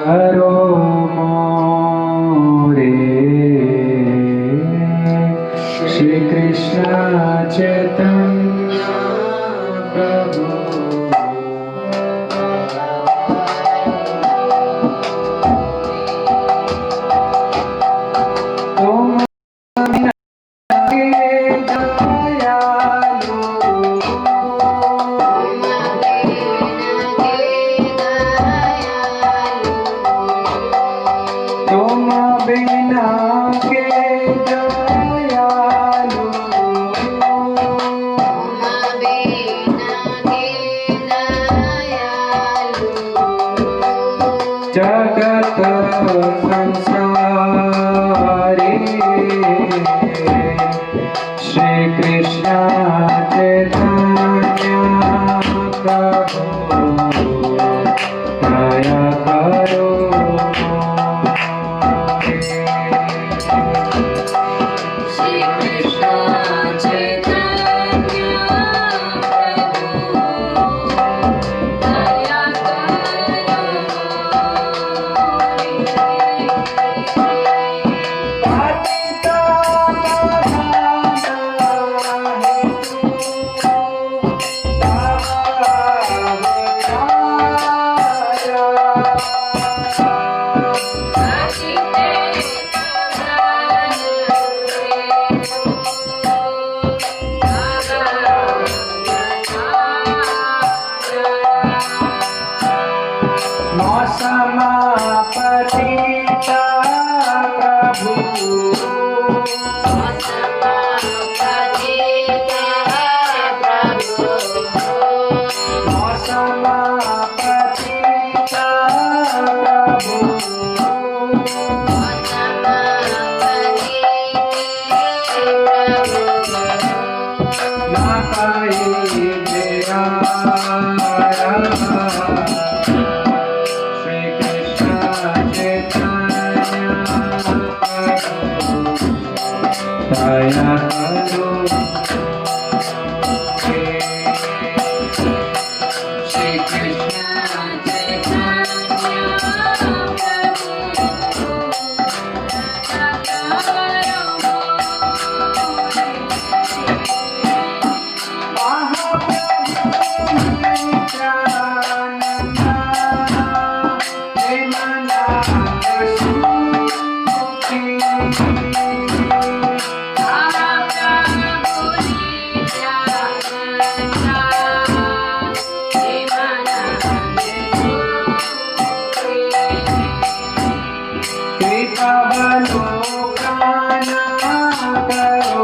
करो मोरे। श्री कृष्ण चैतन्य प्रभु तुम बिना के दयालु, जगत संसारी श्री कृष्ण चैतन्य प्रभु दया करो। समापतिता प्रभु समापतिता प्रभु ना पाई दया दया करो। श्री कृष्ण दया करो। श्री कृष्ण दया करो।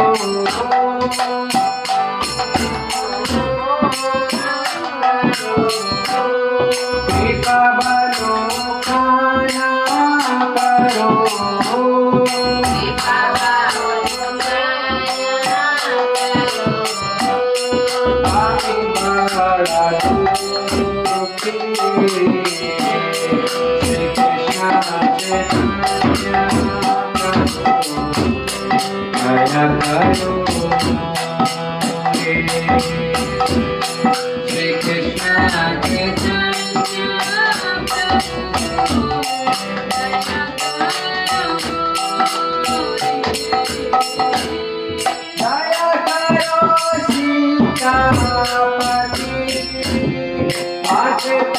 सीतापति आचत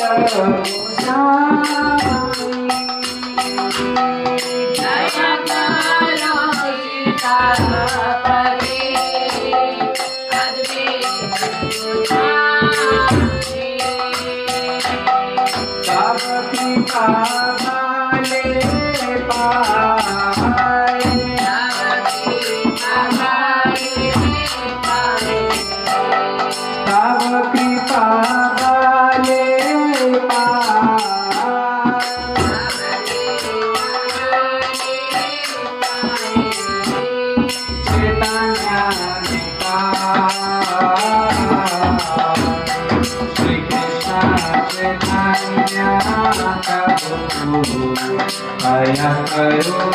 दया करो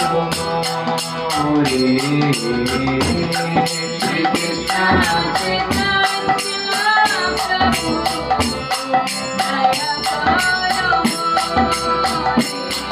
मोरे। श्री कृष्ण चैतन्य प्रभु दया करो मोरे।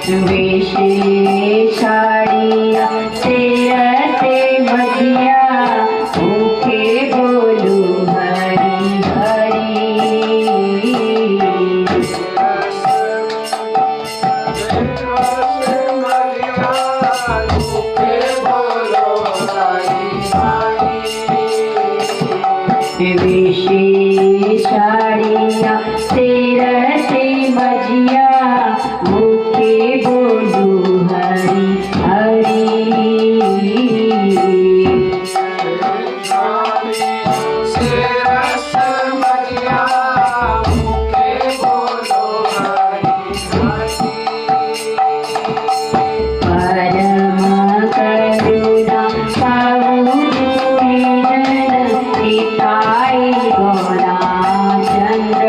विशेषाड़िया तेरते बजिया भूखे बोलू हरि हरि। विशेषाड़िया तेरते बजिया भूखे बोलू हरि हरि। परम करुणा पिताई गौराचंद्र।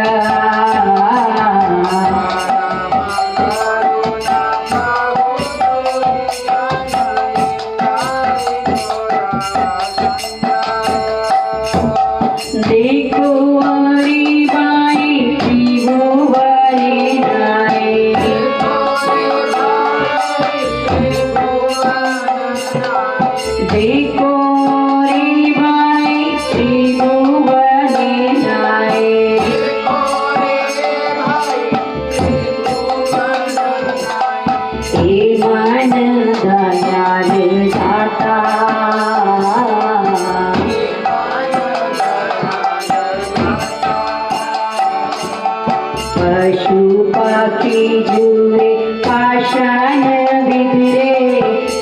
देखो हरि बाई त्रिभुवने जाए। देखो रे भाई त्रिभुवने जाए। हे मन दयाल दाता। पशु पक्षी जुए पाषाण बिगड़े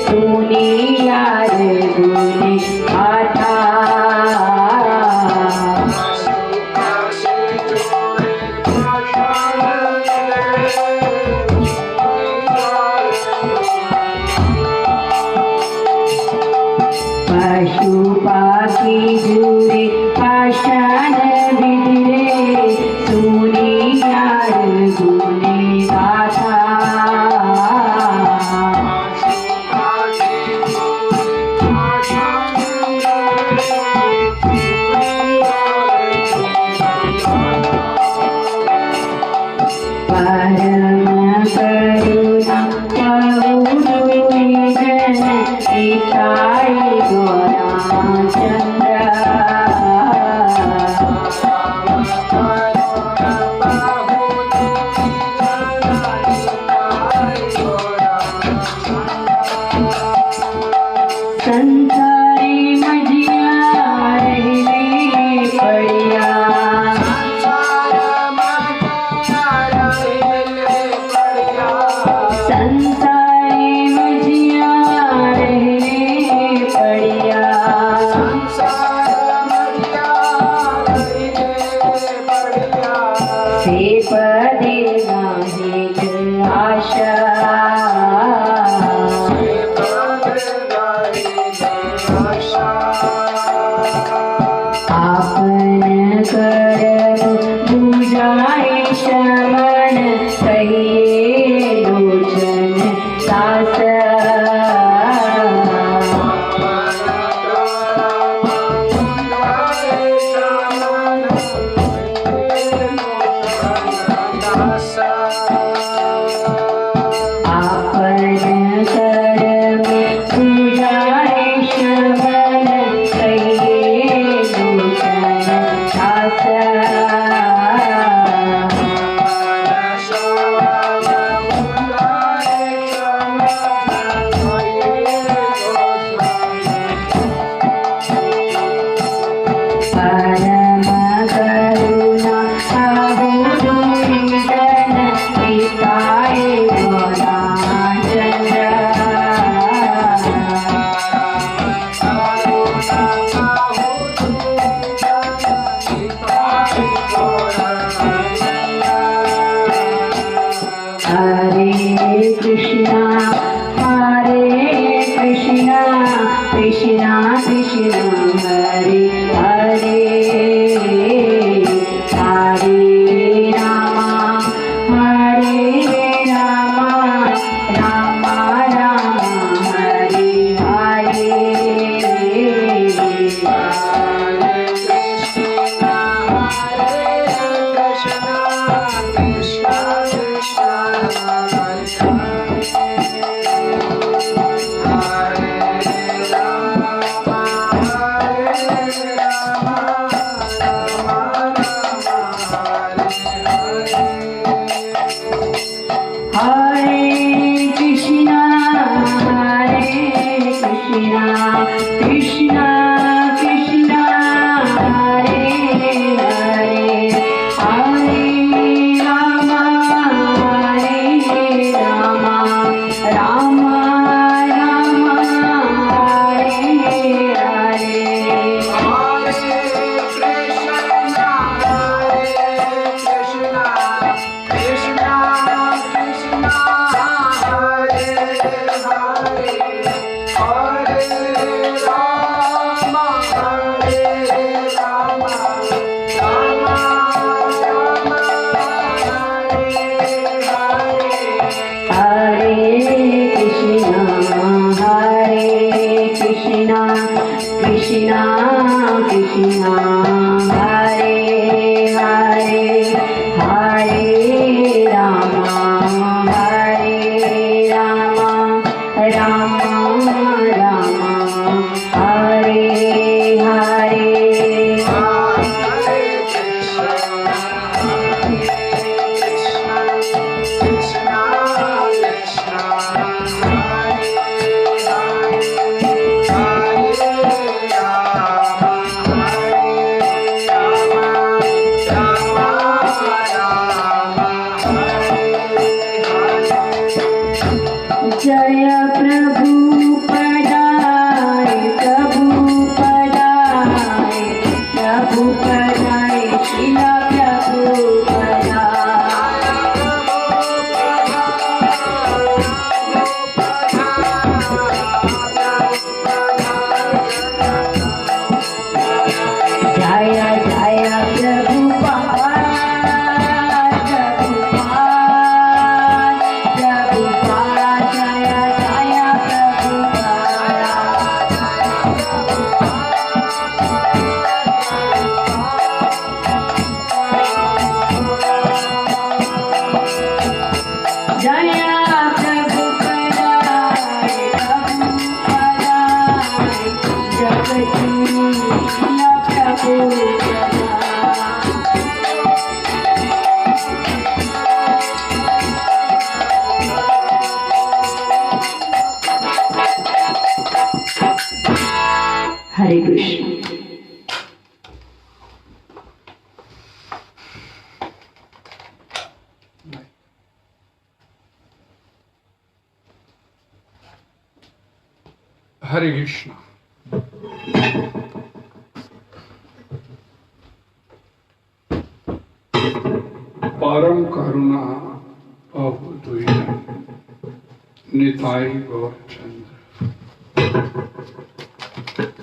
तूने यार गुने आता। पशु पक्षी जुए पाषाण बिगड़े तूने यार गुने गाथा। परम करुणा बहुजन पिताई गौराचंद्र। संसारी मजिया रहने पड़िया। संसारी मजिया रहने पड़िया। से पदे नाही आशा। आपन कर बुझाए श्रवण कहिए लोचन सास। आपन कर बुझाए श्रवण कहिए लोचन सास। परम करुणा बहुजन पिताई गौराचंद्र। हरे कृष्णा कृष्णा कृष्णा कृष्णा हरे हरे। हरे Rama Rama Ram Hare Hare. Krishna Krishna Hare Krishna, Hare Krishna, Krishna Krishna, Hare Hare, Hare Rama, Hare Rama, Rama Rama, Hare Hare. Krishna Krishna, Hare Hare, Hare Rama, Hare Rama, Rama Rama, Hare Hare. जय प्रभु पदाय, प्रभु पदाय, प्रभु पदाय, श्रीला प्रभु पदाय। जय जय प्रभु हरे कृष्ण। हरे कृष्ण। परम करुणा बहुत हुई निताई गौरचंद्र,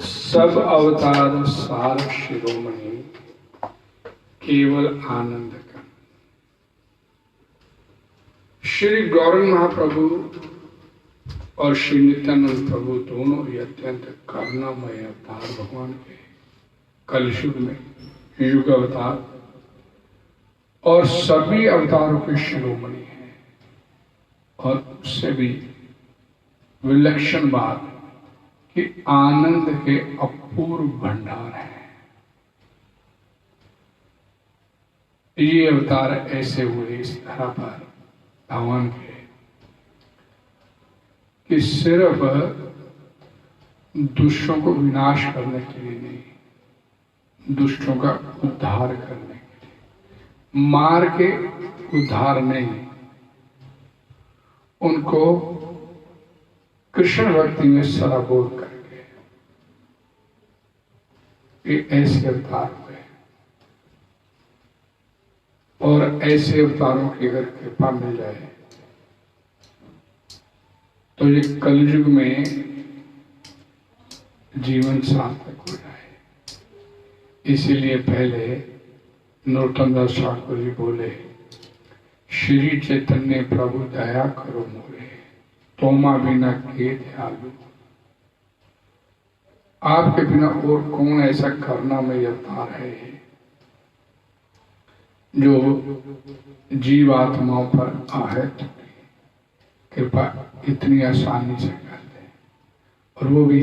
सब अवतार सार शिरोमणि, केवल आनंद का। श्री गौरंग महाप्रभु और श्री नित्यानंद प्रभु दोनों ही अत्यंत करुणामय अवतार भगवान के कलयुग में युग अवतार और सभी अवतारों के शिरोमणि हैं। और उससे भी विलक्षण बात कि आनंद के अपूर्व भंडार है। ये अवतार ऐसे हुए इस धरा पर भगवान के कि सिर्फ दुष्टों को विनाश करने के लिए नहीं, दुष्टों का उद्धार करने के लिए, मार के उद्धार नहीं, उनको कृष्ण भक्ति में सराबोर करके ये ऐसे अवतार हुए। और ऐसे अवतारों की अगर कृपा मिल जाए तो ये कलयुग में जीवन सार्थक हो जाए। इसीलिए पहले नरोत्तम दास ठाकुर जी बोले, श्री चैतन्य प्रभु दया करो मोरे, तोमा बिना के दयालु। आपके बिना और कौन ऐसा करुणामय अवतार है जो जीवात्माओं पर आहत कृपा इतनी आसानी से कर दे, और वो भी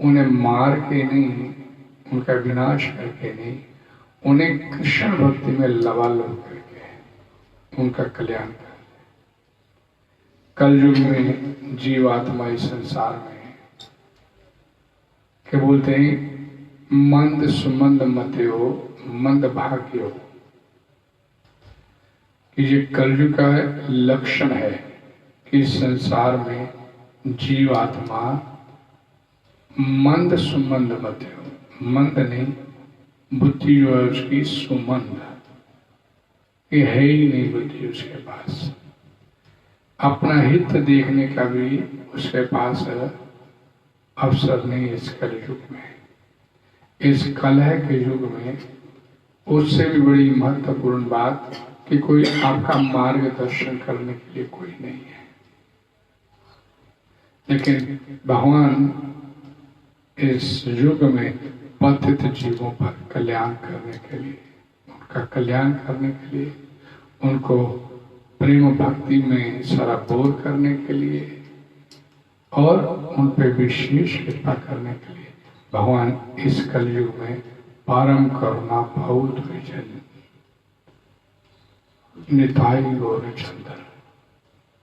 उन्हें मार के नहीं, उनका विनाश करके नहीं, उन्हें कृष्ण भक्ति में लबालब करके उनका कल्याण कर दे। कलयुग में जीवात्मा इस संसार में क्या बोलते हैं, मंद सुमंद मत्यो मंद भाग्यो, कि ये कलयुग का लक्षण है कि इस संसार में जीवात्मा मंद सुमंद मत्यो, मंद नहीं, बुद्धि जो है उसकी सुमंद, ये है ही नहीं बुद्धि उसके पास, अपना हित देखने का भी उसके पास अवसर नहीं। इस कलयुग में, इस कलह के युग में उससे भी बड़ी महत्वपूर्ण बात कि कोई आपका मार्गदर्शन करने के लिए कोई नहीं है। लेकिन भगवान इस युग में पतित जीवों पर कल्याण करने के लिए, उनका कल्याण करने के लिए, उनको प्रेम भक्ति में सराबोर करने के लिए और उन पे विशेष कृपा करने के लिए भगवान इस कलयुग में परम करुणा बहुत विजन निताई गौर चंद्र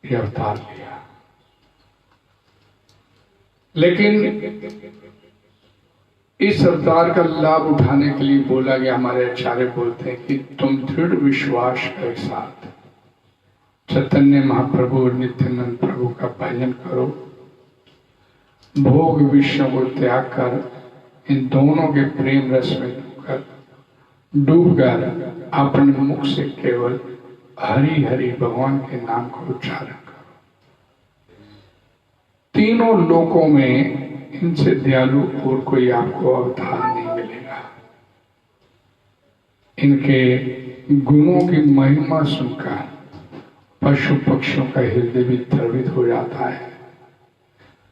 ये अवतार लिया। लेकिन इस अवतार का लाभ उठाने के लिए बोला गया, हमारे आचार्य बोलते हैं कि तुम दृढ़ विश्वास के साथ चैतन्य महाप्रभु और नित्यानंद प्रभु का भजन करो, भोग विषयों को त्याग कर इन दोनों के प्रेम रस में डूबकर अपने मुख से केवल हरि हरि भगवान के नाम का उच्चारण करो। तीनों लोकों में इनसे दयालु और कोई आपको अवतार नहीं मिलेगा। इनके गुणों की महिमा सुनकर पशु पक्षियों का हृदय भी द्रवित हो जाता है,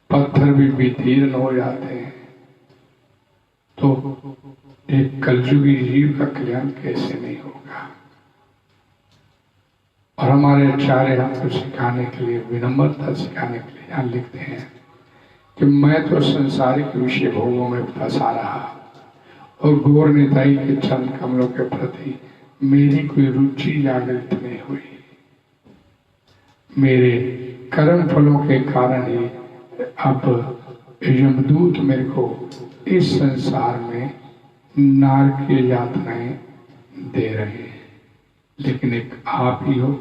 पत्थर भी विदीर्ण हो जाते हैं। तो एक कलयुगी जीव का कल्याण कैसे नहीं होगा। और हमारे आचार्य हमको सिखाने के लिए, विनम्रता सिखाने के लिए यहाँ लिखते हैं कि मैं तो संसारिक विषय भोगों में फंसा रहा और गौर निताई के चरण कमलों के प्रति मेरी कोई रुचि जागृत नहीं हुई। मेरे कर्म फलों के कारण ही अब यमदूत मेरे को इस संसार में नारकीय यातनाएं दे रहे हैं, लेकिन एक आप ही हो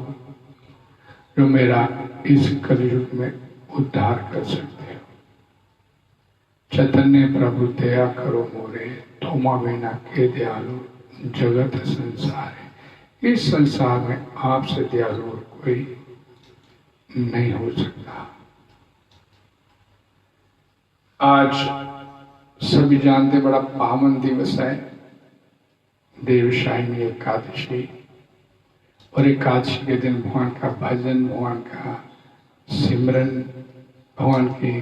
जो मेरा इस कलयुग में उद्धार कर सकते हो। चैतन्य प्रभु दया करो मोरे, थोमा बिना के दयालु जगत संसार है। इस संसार में आपसे दयालु और कोई नहीं हो सकता। आज सभी जानते बड़ा पावन दिवस है, देवशायनी एकादशी, और एकादशी के दिन भगवान का भजन, भगवान का सिमरन, भगवान की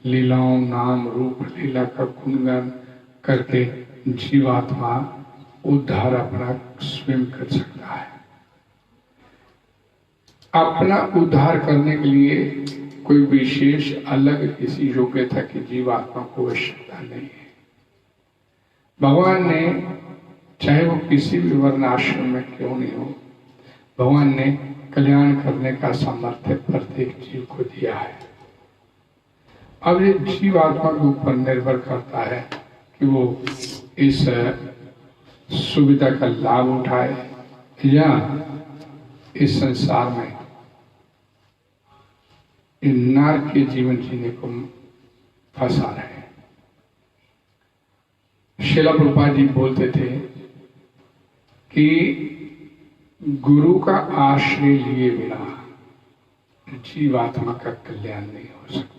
लीलाओं, नाम रूप लीला का गुणगान करके जीवात्मा उद्धार अपना स्वयं कर सकता है। अपना उद्धार करने के लिए कोई विशेष अलग किसी योग्यता की जीवात्मा को आवश्यकता नहीं है। भगवान ने, चाहे वो किसी भी वर्ण आश्रम में क्यों नहीं हो, भगवान ने कल्याण करने का सामर्थ्य प्रत्येक जीव को दिया है। अब ये जीवात्मा के ऊपर निर्भर करता है कि वो इस सुविधा का लाभ उठाए या इस संसार में नारकीय जीवन जीने को फंसा रहे हैं। श्रील प्रभुपाद जी बोलते थे कि गुरु का आश्रय लिए बिना जीवात्मा का कल्याण नहीं हो सकता।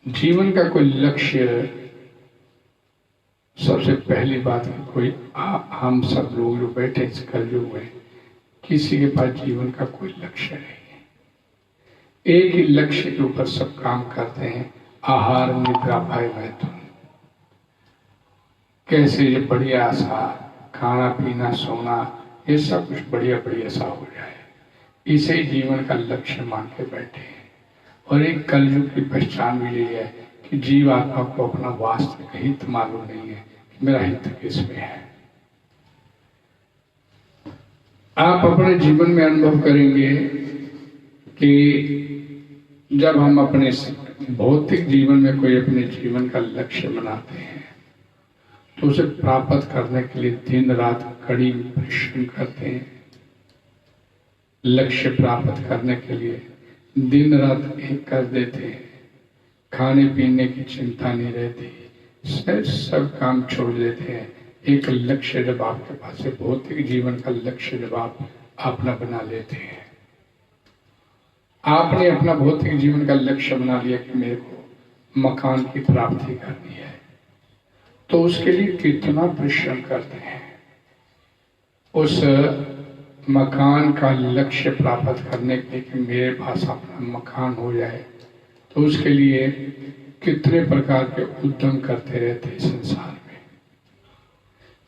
जीवन का कोई लक्ष्य, सबसे पहली बात है कोई हम सब लोग जो बैठे इस कलयुग में, किसी के पास जीवन का कोई लक्ष्य नहीं है। एक ही लक्ष्य के ऊपर सब काम करते हैं, आहार निद्रा भय मैथुन। कैसे ये बढ़िया सा खाना पीना सोना, ये सब कुछ बढ़िया बढ़िया सा हो जाए, इसे ही जीवन का लक्ष्य मान के बैठे हैं। और एक कलयुग की पहचान भी यही है कि जीवात्मा को अपना वास्तविक हित मालूम नहीं है कि मेरा हित किसमें है। आप अपने जीवन में अनुभव करेंगे कि जब हम अपने भौतिक जीवन में कोई अपने जीवन का लक्ष्य बनाते हैं तो उसे प्राप्त करने के लिए दिन रात कड़ी परिश्रम करते हैं। लक्ष्य प्राप्त करने के लिए दिन रात एक कर देते हैं। खाने पीने की चिंता नहीं रहती, सब काम छोड़ देते हैं। एक लक्ष्य जब आपके पास है, भौतिक जीवन का लक्ष्य जब आप अपना बना लेते हैं, आपने अपना भौतिक जीवन का लक्ष्य बना लिया कि मेरे को मकान की प्राप्ति करनी है, तो उसके लिए कितना परिश्रम करते हैं। उस मकान का लक्ष्य प्राप्त करने के लिए कि मेरे पास अपना मकान हो जाए, तो उसके लिए कितने प्रकार के उद्यम करते रहते हैं संसार में।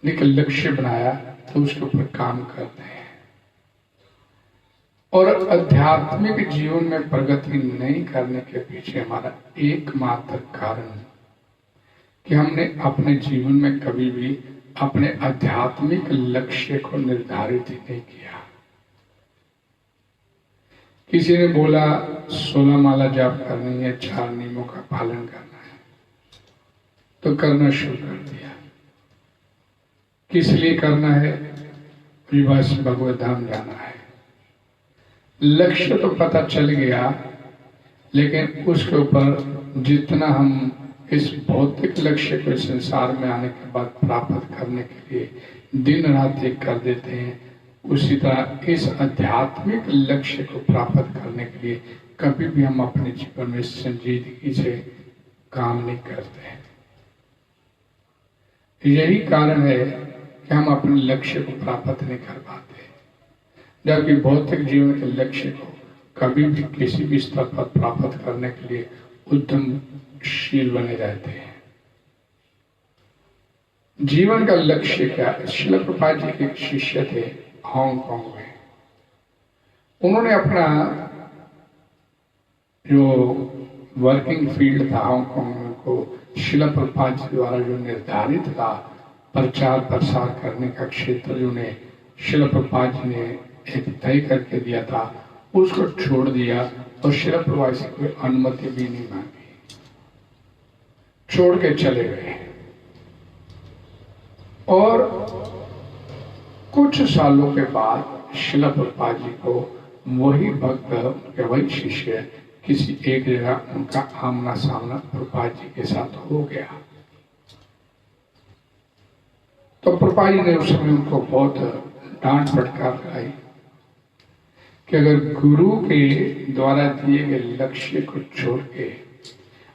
लेकिन लक्ष्य बनाया तो उसके ऊपर काम करते हैं। और आध्यात्मिक जीवन में प्रगति नहीं करने के पीछे हमारा एकमात्र कारण कि हमने अपने जीवन में कभी भी अपने आध्यात्मिक लक्ष्य को निर्धारित ही नहीं किया। किसी ने बोला 16 माला जाप करनी है, 4 नियमों का पालन करना है, तो करना शुरू कर दिया। किस लिए करना है? विवास भगवत धाम जाना है। लक्ष्य तो पता चल गया, लेकिन उसके ऊपर जितना हम इस भौतिक लक्ष्य को संसार में आने के बाद प्राप्त करने के लिए दिन रात एक कर देते हैं, उसी तरह इस आध्यात्मिक लक्ष्य को प्राप्त करने के लिए कभी भी हम अपने जीवन में संजीदगी से काम नहीं करते हैं। यही कारण है कि हम अपने लक्ष्य को प्राप्त नहीं कर पाते, जबकि भौतिक जीवन के लक्ष्य को कभी भी किसी भी स्तर पर प्राप्त करने के लिए उद्यमशील बने रहते हैं। जीवन का लक्ष्य क्या? श्रील प्रभुपाद जी के एक शिष्य थे हांगकांग में। उन्होंने अपना जो वर्किंग फील्ड था हांगकांग में को श्रील प्रभुपाद जी द्वारा जो निर्धारित था प्रचार प्रसार करने का क्षेत्र, जो ने श्रील प्रभुपाद जी ने एक तय करके दिया था, उसको छोड़ दिया और श्रील प्रभुपाद से कोई अनुमति भी नहीं मांगी, छोड़ के चले गए। और कुछ सालों के बाद श्रील प्रभुपाद जी को वही भक्त, उनके वही शिष्य, किसी एक जगह उनका आमना सामना प्रभुपाद जी के साथ हो गया। तो प्रभुपाद जी ने उस समय उनको बहुत डांट फटकार लगाई कि अगर गुरु के द्वारा दिए गए लक्ष्य को छोड़ के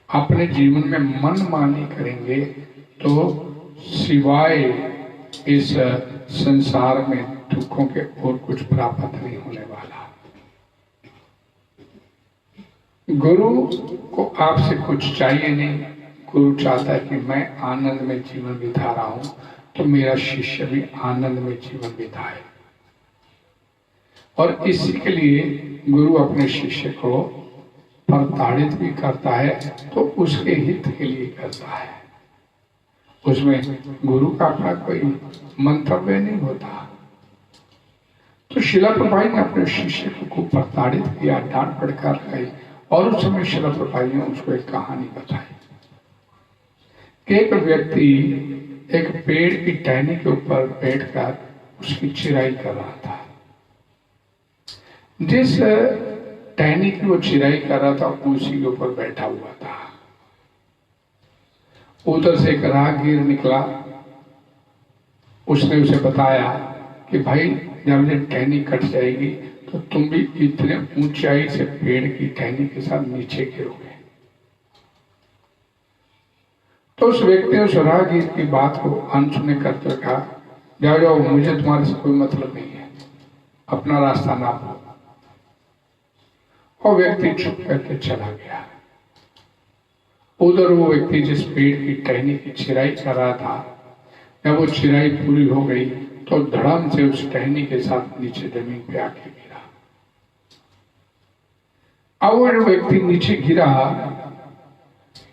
अपने जीवन में मनमानी करेंगे तो सिवाय इस संसार में दुखों के और कुछ प्राप्त नहीं होने वाला। गुरु को आपसे कुछ चाहिए नहीं। गुरु चाहता है कि मैं आनंद में जीवन बिता रहा हूं, तो मेरा शिष्य भी आनंद में जीवन बिताए। और इसी के लिए गुरु अपने शिष्य को प्रताड़ित भी करता है, तो उसके हित के लिए करता है। उसमें गुरु का अपना कोई मंतव्य नहीं होता। तो श्रील प्रभुपाद ने अपने शिष्य को खूब प्रताड़ित किया, डांट फटकार लगाई। और उस समय श्रील प्रभुपाद ने उसको एक कहानी बताई कि एक व्यक्ति एक पेड़ की टहनी के ऊपर बैठकर उसकी चिराई कर रहा था। जिस टहनी की वो चिराई कर रहा था उसी के ऊपर बैठा हुआ था। उधर से एक राहगीर निकला। उसने उसे बताया कि भाई जब ये टहनी कट जाएगी तो तुम भी इतने ऊंचाई से पेड़ की टहनी के साथ नीचे गिरोगे। तो उस व्यक्ति ने उस राहगीर की बात को अनसुने करते कहा, जाओ जाओ, मुझे तुम्हारे से कोई मतलब नहीं है, अपना रास्ता नाप लो। और व्यक्ति चुप करके चला गया। उधर वो व्यक्ति जिस पेड़ की टहनी की चिराई कर रहा था, जब वो चिराई पूरी हो गई तो धड़ाम से उस टहनी के साथ नीचे जमीन पे आके गिरा। अब वो व्यक्ति नीचे गिरा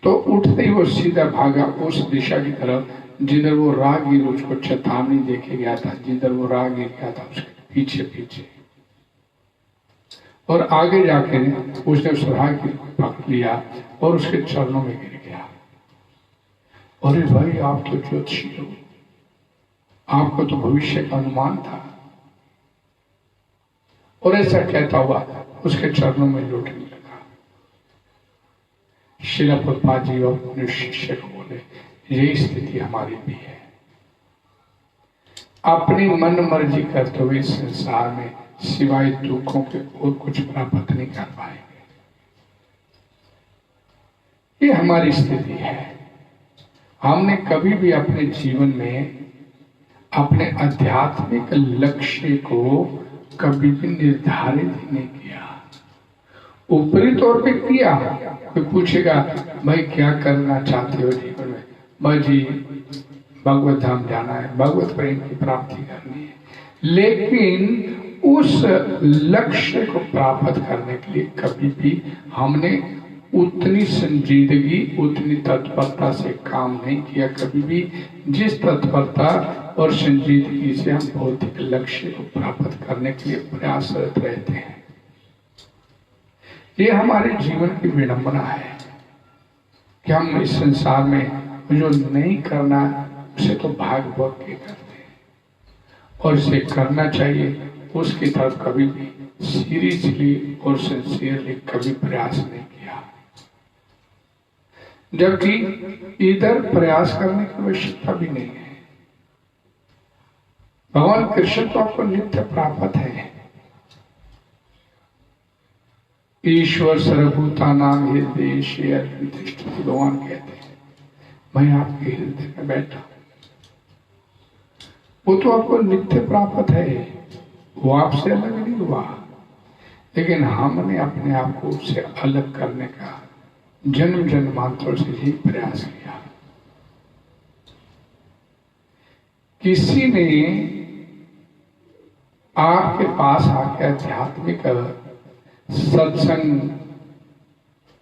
तो उठते ही वो सीधा भागा उस दिशा की तरफ जिधर वो राहगीर उसको चेतावनी देके गया था, जिधर वो राहगीर गया था उसके पीछे पीछे। और आगे जाके उसने सुराग पकड़ लिया और उसके चरणों में गिर गया। अरे भाई, आप तो ज्योतिषी हो, आपको तो भविष्य का अनुमान था। और ऐसा कहता हुआ उसके चरणों में लौटने लगा। श्रील प्रभुपाद जी और अपने शिष्य को बोले, यही स्थिति हमारी भी है। अपनी मन मर्जी करते हुए संसार में सिवाय दुखों के और कुछ प्राप्त नहीं कर पाएंगे। ये हमारी स्थिति है। हमने कभी भी अपने जीवन में अपने आध्यात्मिक लक्ष्य को कभी भी निर्धारित नहीं किया। ऊपरी तौर पे किया। कोई पूछेगा, भाई क्या करना चाहते हो जीवन में? भाई जी, भगवत धाम जाना है, भगवत प्रेम की प्राप्ति करनी है। लेकिन उस लक्ष्य को प्राप्त करने के लिए कभी भी हमने उतनी संजीदगी, उतनी तत्परता से काम नहीं किया। कभी भी जिस तत्परता और संजीदगी से हम भौतिक लक्ष्य को प्राप्त करने के लिए प्रयासरत रहते हैं, ये हमारे जीवन की विडंबना है कि हम इस संसार में जो नहीं करना उसे तो भाग भोग के करते हैं, और इसे करना चाहिए उसकी तरफ कभी भी सीरियसली और सिंसियरली कभी प्रयास नहीं किया। जबकि इधर प्रयास करने की आवश्यकता भी नहीं है। भगवान कृष्ण तो आपको नित्य प्राप्त है। ईश्वर सर्वभूता नाम हृदय भगवान कहते हैं, मैं आपके हृदय में बैठा। वो तो आपको नित्य प्राप्त है, वो आपसे अलग नहीं हुआ। लेकिन हमने अपने आप को उससे अलग करने का जन्म जन्मांतर से ही प्रयास किया। किसी ने आपके पास आके आध्यात्मिक सत्संग,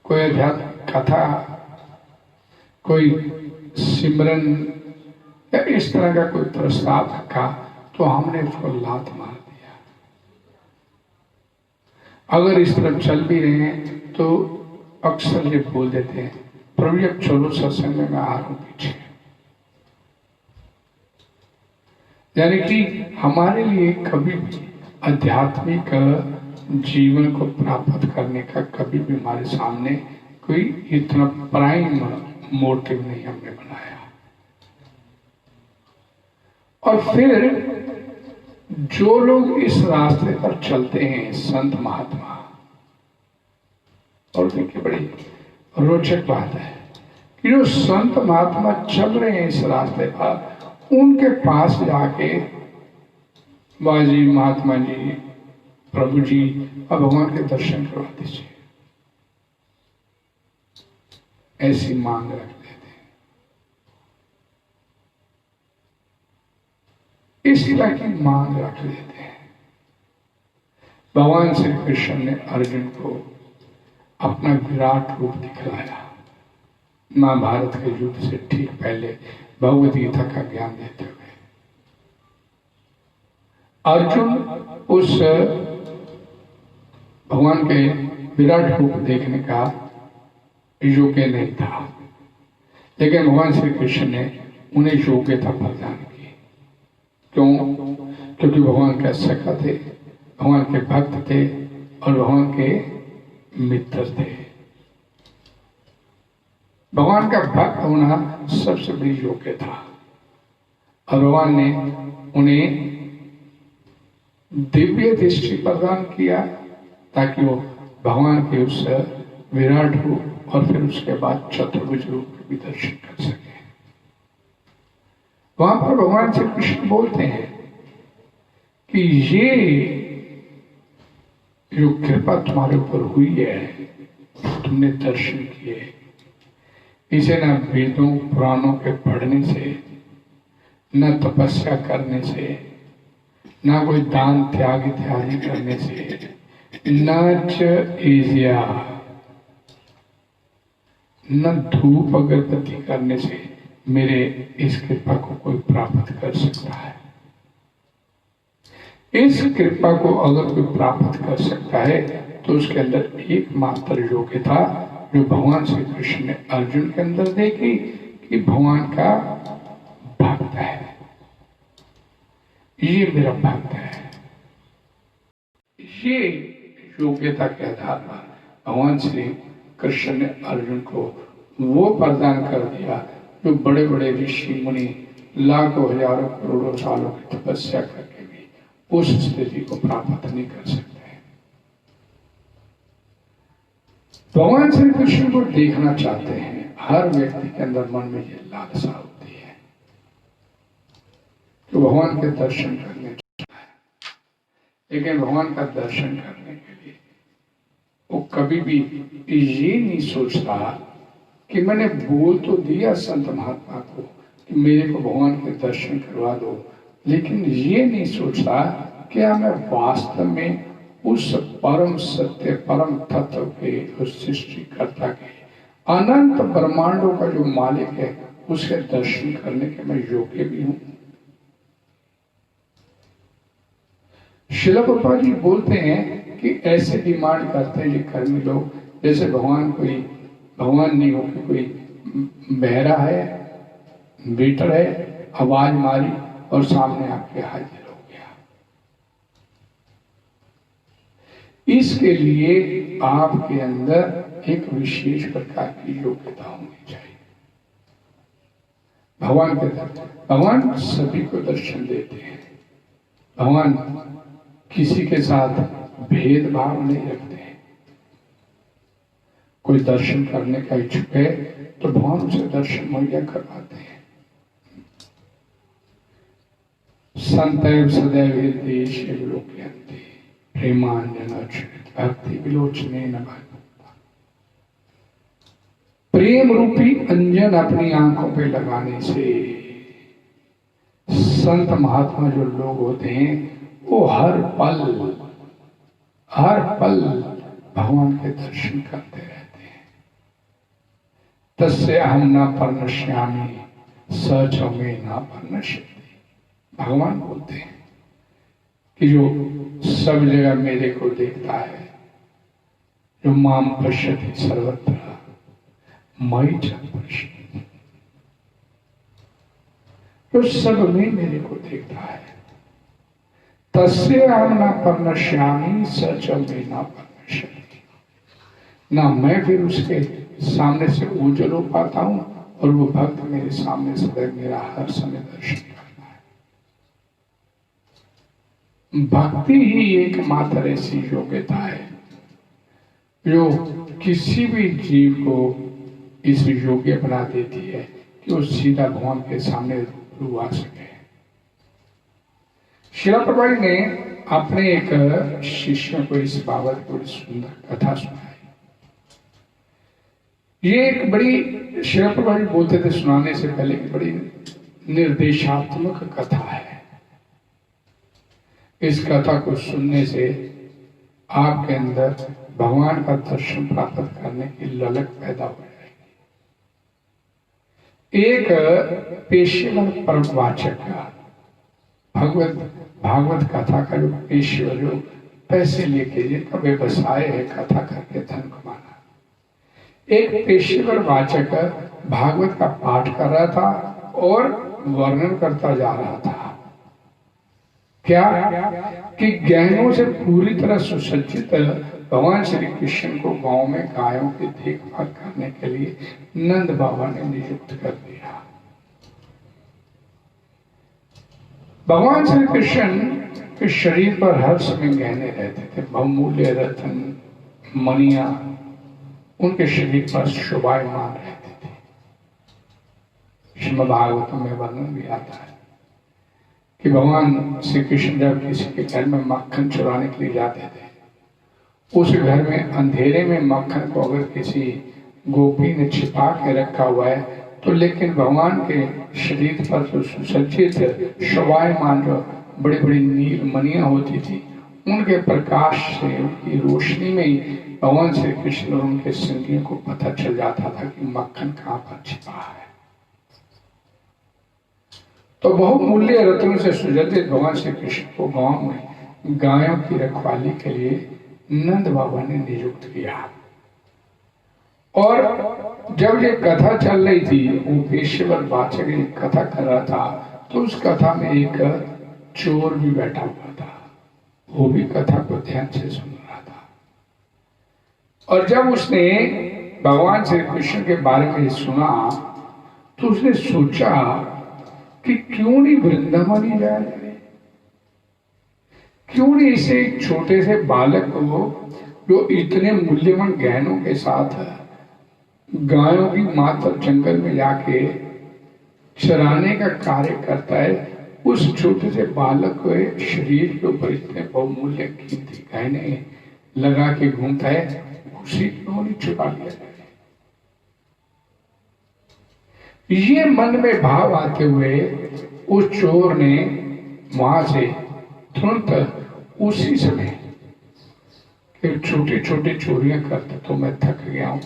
कोई आध्यात्मिक कथा, कोई सिमरन या इस तरह का कोई प्रस्ताव रखा तो हमने उसको लात मार दिया। अगर इस तरफ चल भी रहे हैं तो अक्सर ये बोल देते हैं, प्रभु अब चलो सत्संग में, मैं आ रहा हूं पीछे। यानी कि हमारे लिए कभी भी आध्यात्मिक जीवन को प्राप्त करने का कभी भी हमारे सामने कोई इतना प्राइम मोटिव नहीं हमने बनाया। और फिर जो लोग इस रास्ते पर चलते हैं, संत महात्मा, और देखिए बड़ी रोचक बात है कि जो संत महात्मा चल रहे हैं इस रास्ते पर, उनके पास जाके बाजी महात्मा जी, प्रभु जी, अब भगवान के दर्शन करवा दीजिए, ऐसी मांग रख देते हैं। इस तरह की मांग रख लेते हैं। भगवान श्री कृष्ण ने अर्जुन को अपना विराट रूप दिखलाया। महाभारत के युद्ध से ठीक पहले भगवद गीता का ज्ञान देते हुए अर्जुन उस भगवान के विराट रूप देखने का योग्य नहीं था, लेकिन भगवान श्री कृष्ण ने उन्हें योग्यता प्रदान की। क्यों? क्योंकि भगवान के सखा थे, भगवान के भक्त थे और भगवान के मित्र थे। भगवान का भक्त होना सबसे बड़ी योग्य था और भगवान ने उन्हें दिव्य दृष्टि प्रदान किया ताकि वो भगवान के उस विराट रूप और फिर उसके बाद चतुर्भुज रूप के भी दर्शन कर सके। वहां पर भगवान श्री कृष्ण बोलते हैं कि ये जो कृपा तुम्हारे ऊपर हुई है, तुमने दर्शन किए, इसे न वेदों पुराणों के पढ़ने से, न तपस्या करने से, न कोई दान त्याग इत्यादि करने से, न ईजिया, न धूप अगरबत्ती करने से मेरे इस कृपा को कोई प्राप्त कर सकता है। इस कृपा को अगर कोई प्राप्त कर सकता है तो तो उसके अंदर एकमात्र योग्यता जो भगवान श्री कृष्ण ने अर्जुन के अंदर देखी कि भगवान का भक्त है, ये मेरा भक्त है। ये योग्यता के आधार पर भगवान श्री कृष्ण ने अर्जुन को वो प्रदान कर दिया जो बड़े बड़े ऋषि मुनि लाखों हजारों करोड़ों सालों की तपस्या करके भी उस स्थिति को प्राप्त नहीं कर सकते। भगवान श्री कृष्ण को देखना चाहते हैं, हर व्यक्ति के अंदर मन में ये लालसा होती है तो भगवान के दर्शन करने चाहता है, लेकिन भगवान का दर्शन करने के लिए वो कभी भी ये नहीं सोचता कि मैंने बोल तो दिया संत महात्मा को कि मेरे को भगवान के दर्शन करवा दो, लेकिन ये नहीं सोचता क्या मैं वास्तव में उस परम सत्य परम तत्व के, उस सृष्टिकर्ता के, अनंत ब्रह्मांडों का जो मालिक है उसके दर्शन करने के मैं योग्य भी हूं। श्रील प्रभुपाद जी बोलते हैं कि ऐसे डिमांड करते हैं ये कर्मी लोग जैसे भगवान नहीं हो कि कोई बहरा है, वेटर है, आवाज मारी और सामने आपके हाजिर हो गया। इसके लिए आपके अंदर एक विशेष प्रकार की योग्यता होनी चाहिए। भगवान सभी को दर्शन देते हैं। भगवान किसी के साथ भेदभाव नहीं रखते हैं। कोई दर्शन करने का इच्छुक है तो भगवान उसे दर्शन मुहैया करवाते हैं। संतैव सदैव हृदयेश विलोकयन्ति प्रेमांजन अच्युत भक्ति विलोचने न भक्ता। प्रेम रूपी अंजन अपनी आंखों पे लगाने से संत महात्मा जो लोग होते हैं वो हर पल भगवान के दर्शन करते रहते हैं। तस्य हम न पर्नश्यामि सच में न पर्नश्यति। भगवान बोलते हैं कि जो सब जगह मेरे को देखता है, जो माम पश्यति सर्वत्र मयि च पश्यति, जो सब में मेरे को देखता है। तस्य अहम न पर्नश्यामि सच में न पर्नश्यति। ना मैं फिर उसके सामने से ओझल हो पाता हूं और वो भक्त मेरे सामने सदैव मेरा हर समय दर्शन करता है। भक्ति ही एकमात्र ऐसी योग्यता है जो किसी भी जीव को इस योग्य बना देती है कि वो सीधा भगवान के सामने रूबरू आ सके। श्रील प्रभुपाद ने अपने एक शिष्य को इस बाबत बड़ी सुंदर कथा सुनाई। ये एक बड़ी, श्रील प्रभुपाद बोलते थे सुनाने से पहले की बड़ी निर्देशात्मक कथा है। इस कथा को सुनने से आपके अंदर भगवान का दर्शन प्राप्त करने की ललक पैदा हो जाएगी। एक पेशेवर प्रवचक का भागवत कथा का जो पेशेवर, जो पैसे लेके जिनका व्यवसाय है कथा करके धन कमाना, एक पेशेवर वाचक भागवत का पाठ कर रहा था और वर्णन करता जा रहा था क्या कि गहनों से पूरी तरह सुसज्जित भगवान श्री कृष्ण को गांव में गायों की देखभाल करने के लिए नंद बाबा ने नियुक्त कर दिया। भगवान श्री कृष्ण के शरीर पर हर समय गहने रहते थे, बहुमूल्य रत्न मणियां उनके शरीर पर शोभायमान रहती थी। श्रीमद् भागवतम में वर्णन भी आता है कि भगवान श्री कृष्ण जब किसी के घर में मक्खन चुराने के लिए जाते थे, उस घर में अंधेरे में मक्खन को अगर किसी गोपी ने छिपा के रखा हुआ है तो लेकिन भगवान के शरीर पर जो सुसज्जित शोभायमान जो बड़ी बड़ी नील मणियां होती थी, उनके प्रकाश से, उनकी रोशनी में ही भगवान श्री कृष्ण और उनके संगियों को पता चल जाता था कि मक्खन कहाँ पर छिपा है। तो बहुमूल्य रत्नों से सुसज्जित भगवान श्री कृष्ण को गांव में गायों की रखवाली के लिए नंद बाबा ने नियुक्त किया। और जब ये कथा चल रही थी, वो पेशेवर वाचक एक कथा कर रहा था, तो उस कथा में एक चोर भी बैठा हुआ था। वो भी कथा को ध्यान से सुन रहा था। और जब उसने भगवान श्री कृष्ण के बारे में सुना, तो उसने सोचा कि क्यों नहीं वृंदावन ही जाए, क्यों नहीं इसे एक छोटे से बालक को जो इतने मूल्यवान गहनों के साथ गायों की मात्र जंगल में जाके चराने का कार्य करता है, उस छोटे से बालक के शरीर के ऊपर इतने बहुमूल्य कीमती गहने लगा के घूमता है, उसी क्यों नहीं चुरा लिया जाए। ये मन में भाव आते हुए उस चोर ने वहां से तुरंत उसी समय, छोटी छोटी चोरियां करते तो मैं थक गया हूं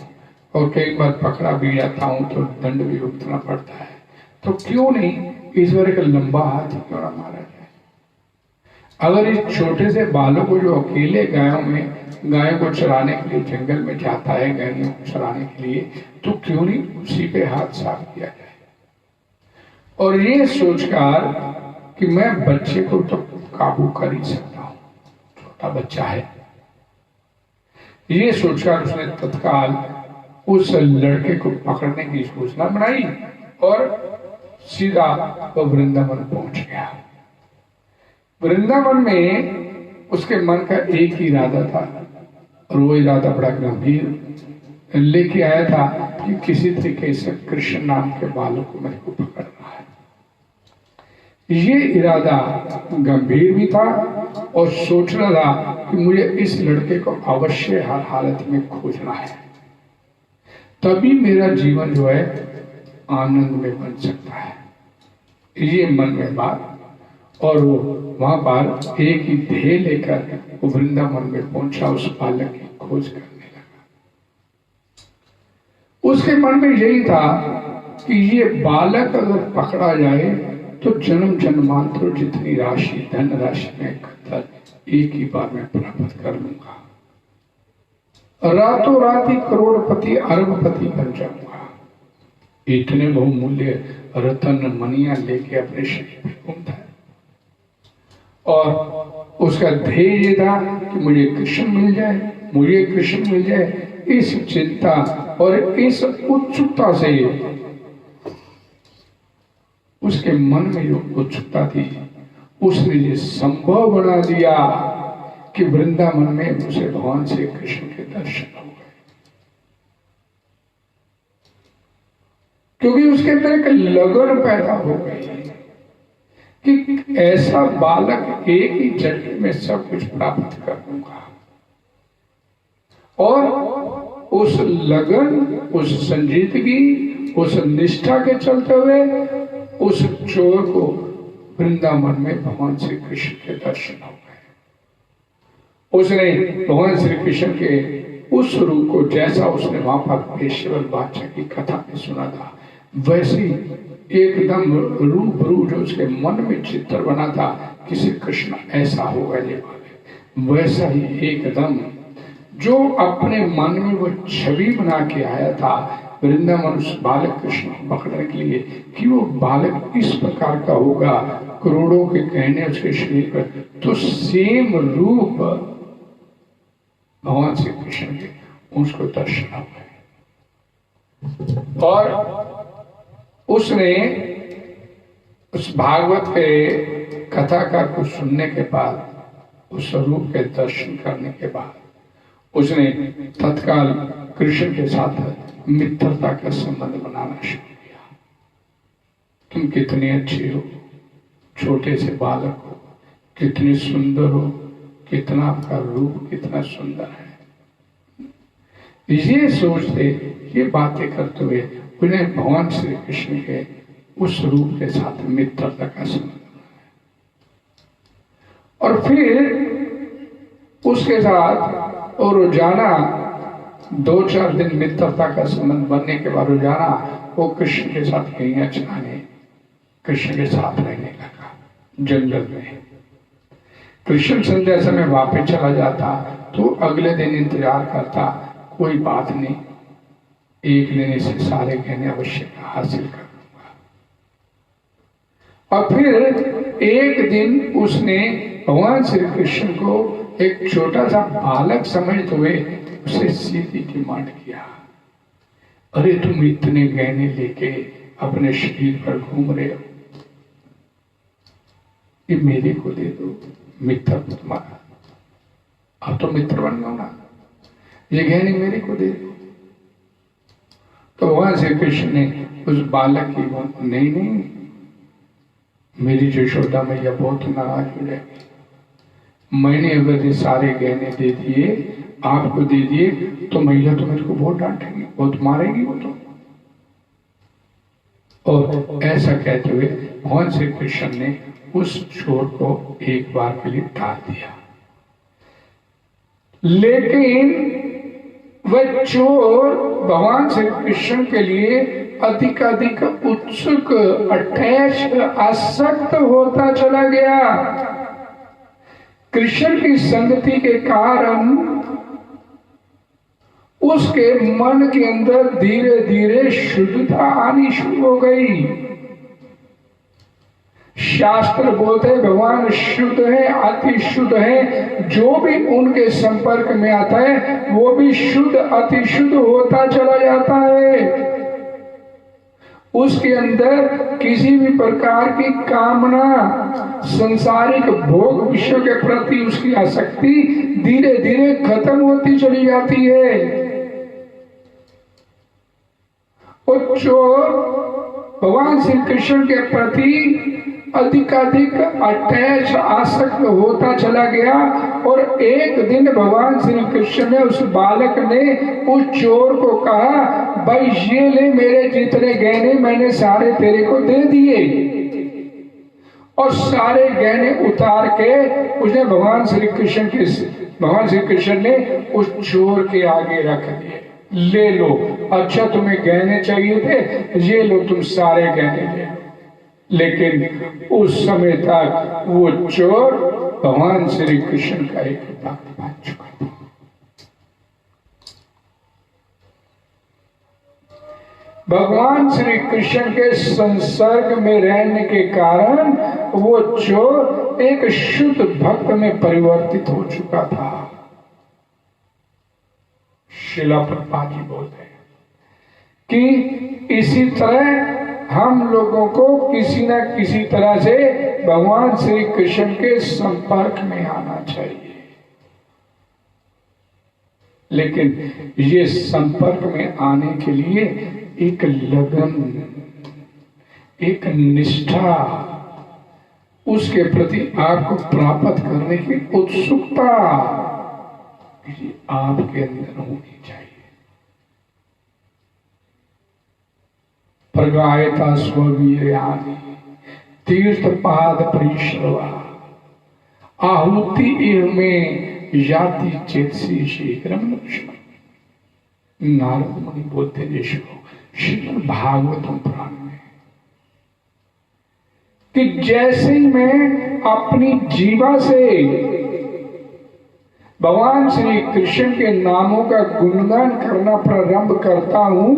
और कई बार पकड़ा भी जाता हूं तो दंड भी भुगतना पड़ता है, तो क्यों नहीं ईश्वर का लंबा हाथ क्यों ना मारा जाए। अगर इस छोटे से बालक को जो अकेले गायों को चराने के लिए जंगल में जाता है, गायों को चराने के लिए, तो क्यों नहीं उसी पे हाथ साफ किया जाए। और ये सोचकर कि मैं बच्चे को तो काबू कर ही सकता हूं, छोटा बच्चा है, ये सोचकर उसने तत्काल उस लड़के को पकड़ने की योजना बनाई और सीधा वो वृंदावन पहुंच गया। वृंदावन में उसके मन का एक ही इरादा था, और वो इरादा बड़ा गंभीर लेके आया था कि किसी तरीके से कृष्ण नाम के बालक को मेरे को पकड़ना है। ये इरादा गंभीर भी था और सोच रहा था कि मुझे इस लड़के को अवश्य हर हालत में खोजना है, तभी मेरा जीवन जो है आनंद में बन सकता है। ये मन में बात, और वो वहां पर एक ही ध्येय लेकर वो वृंदावन में पहुंचा, उस बालक की खोज करने लगा। उसके मन में यही था कि ये बालक अगर पकड़ा जाए तो जन्म जन्मांतर जितनी राशि, धन राशि में एक ही बार में प्राप्त कर लूंगा, रातों रात ही करोड़पति अरबपति बन जाऊंगा। इतने बहुमूल्य रतन मनिया लेके अपने शरीर पे घूमता है, और उसका ध्येय ये था कि मुझे कृष्ण मिल जाए, मुझे कृष्ण मिल जाए। इस चिंता और इस उत्सुकता से उसके मन में जो उत्सुकता थी, उसने ये संभव बना दिया कि वृंदावन में उसे भगवान श्री कृष्ण के दर्शन हो गए, क्योंकि उसके अंदर एक लगन पैदा हो गई कि ऐसा बालक एक ही झटके में सब कुछ प्राप्त कर लूंगा। और उस लगन, उस संजीदगी, उस निष्ठा के चलते हुए उस चोर को वृंदावन में भगवान श्री कृष्ण के दर्शन हो गए। उसने भगवान श्री कृष्ण के उस रूप को, जैसा उसने वहां पर पेशेवर बादशाह की कथा में सुना था, वैसे एकदम रूबरू जो उसके मन में चित्र बना था कि श्री कृष्ण ऐसा होगा ये वाले, वैसा ही एकदम जो अपने मन में वो छवि बना के आया था वृंदावन उस बालक कृष्ण को पकड़ने के लिए, कि वो बालक इस प्रकार का होगा, करोड़ों के गहने उसके शरीर पर, तो सेम रूप भगवान श्री कृष्ण के उसको दर्शन हो गए। और उसने उस भागवत के कथाकार को सुनने के बाद, उस रूप के दर्शन करने के बाद, उसने तत्काल कृष्ण के साथ मित्रता का संबंध बनाना शुरू किया। तुम कितने अच्छे हो, छोटे से बालक हो, कितने सुंदर हो, कितना आपका रूप कितना सुंदर है। ये सोचते, ये बातें करते हुए उन्हें भगवान श्री कृष्ण के उस रूप के साथ मित्रता का संबंध बनाया। और फिर उसके साथ और रोजाना 2-4 दिन मित्रता का संबंध बनने के बाद रोजाना वो कृष्ण के साथ गैया चराने, कृष्ण के साथ रहने लगा जंगल में। कृष्ण संध्या समय वापस चला जाता तो अगले दिन इंतजार करता, कोई बात नहीं, एक दिन इसे सारे गहने अवश्य हासिल कर लूंगा। और फिर एक दिन उसने भगवान श्री कृष्ण को एक छोटा सा बालक समझते हुए उसे सीधी डिमांड किया, अरे तुम इतने गहने लेके अपने शरीर पर घूम रहे हो, ये मेरे को दे दो, मित्र तुम्हारा, अब तो मित्र बन गया ना, ये गहने मेरे को दे दो। तो भगवान श्री कृष्ण ने उस बालक की नहीं नहीं, मेरी यशोदा मैया बहुत नाराज हो जाएगी, मैंने अगर ये सारे गहने दे दिए, आपको दे दिए, तो मैया तो मेरे को बहुत डांटेगी, बहुत मारेगी वो तो। और ऐसा कहते हुए भगवान श्री कृष्ण ने उस चोर को एक बार के लिए टाल दिया। लेकिन वह चोर भगवान श्री कृष्ण के लिए अधिक उत्सुक, अटैच, आसक्त होता चला गया। कृष्ण की संगति के कारण उसके मन के अंदर धीरे धीरे शुद्धता आनी शुरू हो गई। शास्त्र बोलते भगवान शुद्ध है, अति शुद्ध है, जो भी उनके संपर्क में आता है वो भी शुद्ध अति शुद्ध होता चला जाता है। उसके अंदर किसी भी प्रकार की कामना, संसारिक भोग विषय के प्रति उसकी आसक्ति धीरे धीरे खत्म होती चली जाती है। और चोर भगवान श्री कृष्ण के प्रति अधिकाधिक अटैच, आसक्त होता चला गया। और एक दिन भगवान श्री कृष्ण ने, उस बालक ने उस चोर को कहा, भाई ये ले मेरे जितने गहने मैंने सारे तेरे को दे दिए। और सारे गहने उतार के उसने भगवान श्री कृष्ण ने उस चोर के आगे रख दिए, ले लो, अच्छा तुम्हें गहने चाहिए थे, ये लो तुम सारे गहने ले। लेकिन उस समय तक वो चोर भगवान श्री कृष्ण का एक भक्त बन चुका था। भगवान श्री कृष्ण के संसर्ग में रहने के कारण वो चोर एक शुद्ध भक्त में परिवर्तित हो चुका था। श्रील प्रभुपाद जी बोलते हैं कि इसी तरह हम लोगों को किसी न किसी तरह से भगवान श्री कृष्ण के संपर्क में आना चाहिए। लेकिन ये संपर्क में आने के लिए एक लगन, एक निष्ठा, उसके प्रति आपको प्राप्त करने की उत्सुकता आपके अंदर होनी चाहिए। प्रगायता स्ववीर्यानि तीर्थ पाद परिश्रवा आहुति इह में जाति चेतसी शीघ्रम लक्ष्मण। नारद मुनि बोलते देशो श्रीमद् भागवतम पुराण में कि जैसे मैं अपनी जीवा से भगवान श्री कृष्ण के नामों का गुणगान करना प्रारंभ करता हूं,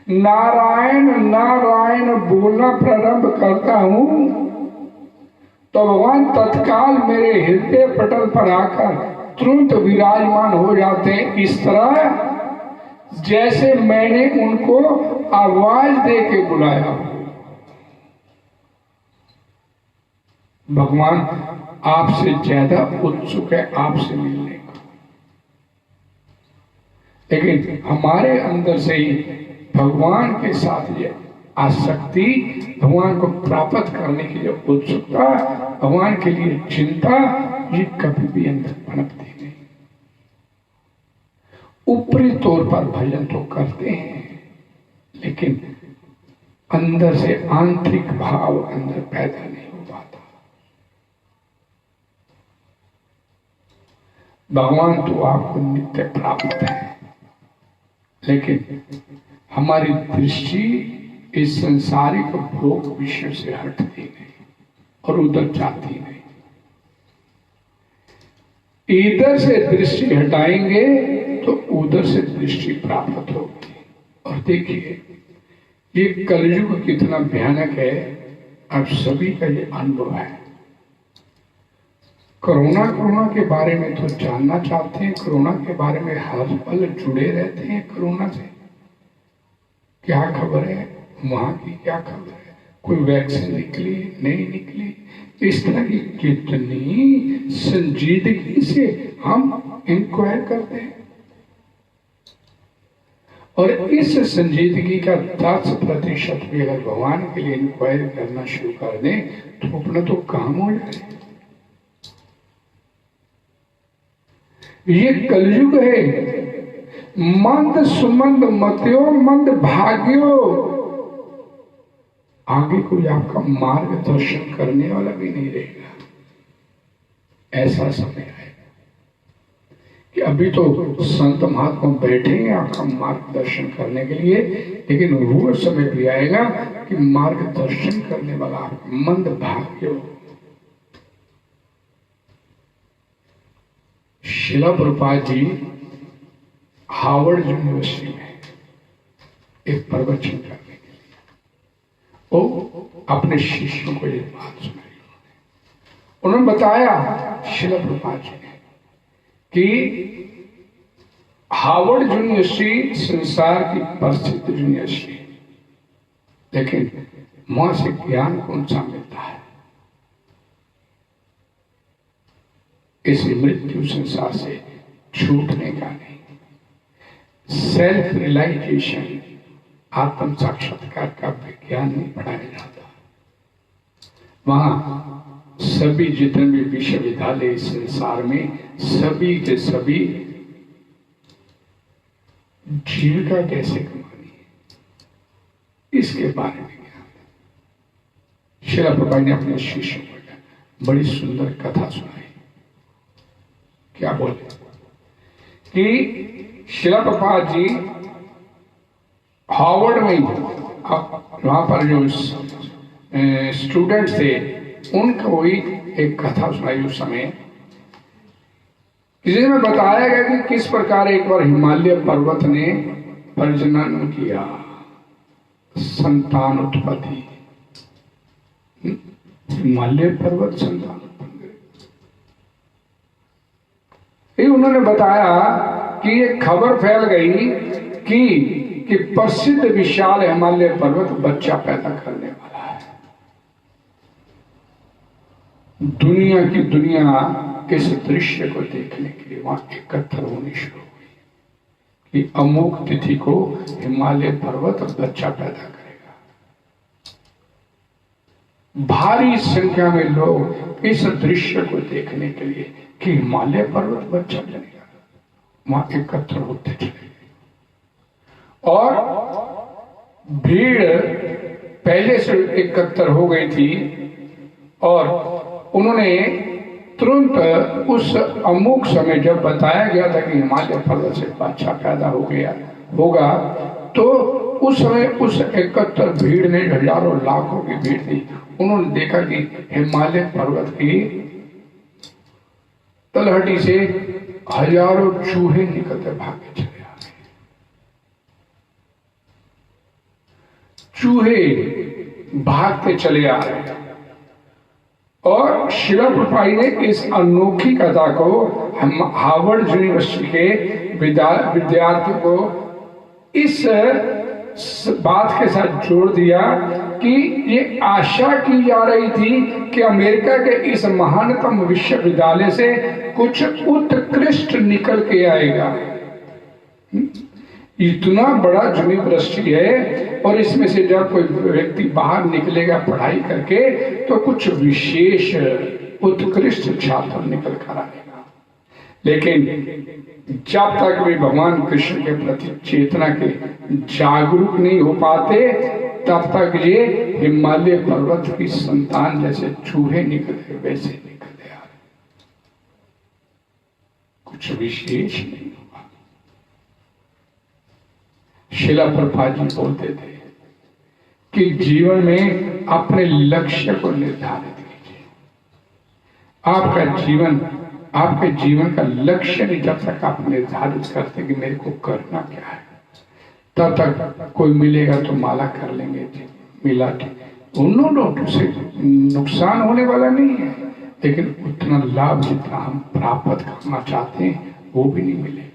नारायण नारायण बोलना प्रारंभ करता हूं, तो भगवान तत्काल मेरे हृदय पटल पर आकर तुरंत विराजमान हो जाते हैं। इस तरह जैसे मैंने उनको आवाज दे के बुलाया हो। भगवान आपसे ज्यादा उत्सुक है आपसे मिलने को, लेकिन हमारे अंदर से ही भगवान के साथ ये आसक्ति, भगवान को प्राप्त करने की जो उत्सुकता, भगवान के लिए चिंता, ये कभी भी अंदर पनपती नहीं। ऊपरी तौर पर भजन तो करते हैं, लेकिन अंदर से आंतरिक भाव अंदर पैदा नहीं हो पाता। भगवान तो आपको नित्य प्राप्त है, लेकिन हमारी दृष्टि इस संसारिक भोग विषय से हटती नहीं और उधर जाती नहीं। इधर से दृष्टि हटाएंगे तो उधर से दृष्टि प्राप्त होगी। और देखिए ये कलयुग कितना भयानक है, आप सभी का ये अनुभव है। कोरोना के बारे में तो जानना चाहते हैं, कोरोना के बारे में हर पल जुड़े रहते हैं। कोरोना से क्या खबर है, वहां की क्या खबर है, कोई वैक्सीन निकली नहीं निकली, इस तरह की कितनी संजीदगी से हम इंक्वायर करते हैं। और इस संजीदगी का 10% भी अगर भगवान के लिए इंक्वायर करना शुरू कर दें तो अपना तो काम हो जाए। ये कलयुग है। मंद सुमंद मत्यो मंद भाग्यो, आगे कोई आपका मार्गदर्शन करने वाला भी नहीं रहेगा। ऐसा समय है कि अभी तो संत महात्मा बैठे हैं आपका मार्गदर्शन करने के लिए, लेकिन वो समय भी आएगा कि मार्गदर्शन करने वाला आपका मंद भाग्यो। शिला प्रभुपाद जी हार्वर्ड यूनिवर्सिटी में एक प्रवचन करने के लिए वो अपने शिष्यों को ये बात सुनाई। उन्होंने बताया शिला प्रभुपाद जी ने कि हार्वर्ड यूनिवर्सिटी संसार की प्रसिद्ध यूनिवर्सिटी, लेकिन वहां से ज्ञान कौन सा मिलता है? इस मृत्यु संसार से छूटने का नहीं, सेल्फ रियलाइजेशन, आत्म साक्षात्कार का विज्ञान नहीं पढ़ाया जाता। वहां सभी जितने भी विश्वविद्यालय संसार में सभी के सभी जीविका कैसे कमानी है इसके बारे में ज्ञान। शिला प्रभुपाद ने अपने शिष्यों को बड़ी सुंदर कथा सुनाई। क्या बोले कि शिला प्रभुपाद जी हार्वर्ड में वहां पर जो स्टूडेंट थे उनको ही एक कथा सुनाई। उस समय जिसमें बताया गया कि किस प्रकार एक बार हिमालय पर्वत ने प्रजनन किया, संतान उत्पत्ति। हिमालय पर्वत संतान उत्पन्न। उन्होंने बताया कि ये खबर फैल गई कि प्रसिद्ध विशाल हिमालय पर्वत बच्चा पैदा करने वाला है। दुनिया की दुनिया इस दृश्य को देखने के लिए वहां एकत्र होनी शुरू हुई कि अमुक तिथि को हिमालय पर्वत बच्चा पैदा करेगा। भारी संख्या में लोग इस दृश्य को देखने के लिए कि हिमालय पर्वत बच्चा जनेगा वहां एकत्र होते चले गए। और भीड़ पहले से एकत्र हो गई थी और उन्होंने तुरंत उस अमुक समय जब बताया गया था कि हिमालय पर्वत से बच्चा पैदा हो गया होगा, तो उस समय उस एकत्र भीड़ ने, हजारों लाखों की भीड़ थी, उन्होंने देखा कि हिमालय पर्वत की तलहटी से हजारों चूहे निकलते भागे चले आ गए। चूहे भागते चले आ रहे और शिला प्रभुपाद ने इस अनोखी कथा को हम हार्वर्ड यूनिवर्सिटी के विद्यार्थियों को इस बात के साथ जोड़ दिया कि ये आशा की जा रही थी कि अमेरिका के इस महानतम विश्वविद्यालय से कुछ उत्कृष्ट निकल के आएगा। इतना बड़ा यूनिवर्सिटी है और इसमें से जब कोई व्यक्ति बाहर निकलेगा पढ़ाई करके तो कुछ विशेष उत्कृष्ट छात्र निकल कर आएगा। लेकिन जब तक भी भगवान कृष्ण के प्रति चेतना के जागरूक नहीं हो पाते तब तक ये हिमालय पर्वत की संतान जैसे चूहे निकले वैसे निकले आ रहे, कुछ विशेष नहीं हुआ। शिला प्रभुपाद जी बोलते थे कि जीवन में अपने लक्ष्य को निर्धारित कीजिए। आपका जीवन आपके जीवन का लक्ष्य नहीं जब तक आप निर्धारित करते कि मेरे को करना क्या है, तब तक कोई मिलेगा तो माला कर लेंगे, मिला उन्होंने से नुकसान होने वाला नहीं है, लेकिन उतना लाभ जितना हम प्राप्त करना चाहते हैं वो भी नहीं मिलेगा।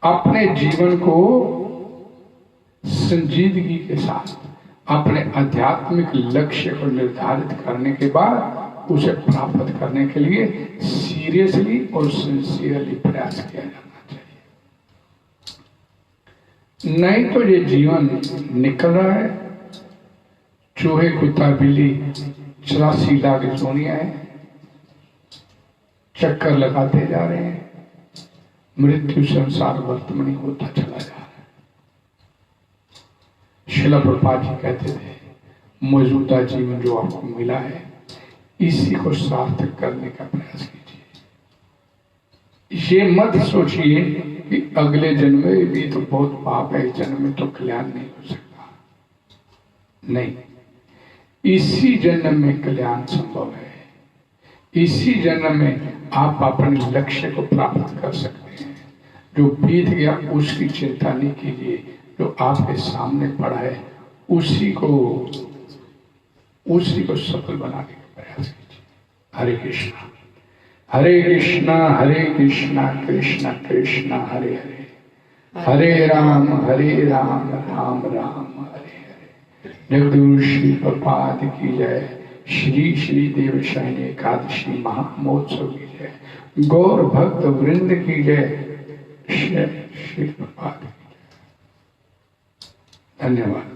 अपने जीवन को संजीदगी के साथ अपने आध्यात्मिक लक्ष्य को निर्धारित करने के बाद उसे प्राप्त करने के लिए सीरियसली और सिंसियरली प्रयास किया जाना चाहिए। नहीं तो ये जीवन निकल रहा है, चूहे कुत्ता बिल्ली 84 लाख दुनिया है, चक्कर लगाते जा रहे हैं, मृत्यु संसार वर्तमान होता चला जा रहा है। श्रील प्रभुपाद जी कहते थे मौजूदा जीवन जो आपको मिला है इसी को सार्थक करने का प्रयास कीजिए। ये मत सोचिए कि अगले जन्म में भी तो बहुत पाप है, इस जन्म में तो कल्याण नहीं हो सकता। नहीं, इसी जन्म में कल्याण संभव है। इसी जन्म में आप अपने लक्ष्य को प्राप्त कर सकते हैं। जो बीत गया उसकी चिंता नहीं कीजिए, जो आपके सामने पड़ा है उसी को सफल बनाने का प्रयास कीजिए। हरे कृष्णा हरे कृष्णा कृष्ण कृष्ण हरे हरे, हरे राम राम राम हरे हरे। जगदगुरु श्री प्रभुपाद की जय। श्री श्री देवशयन एकादशी महामहोत्सव की जय। गौर भक्त वृंद की जय। श्री प्रभुपाद की जय। धन्यवाद।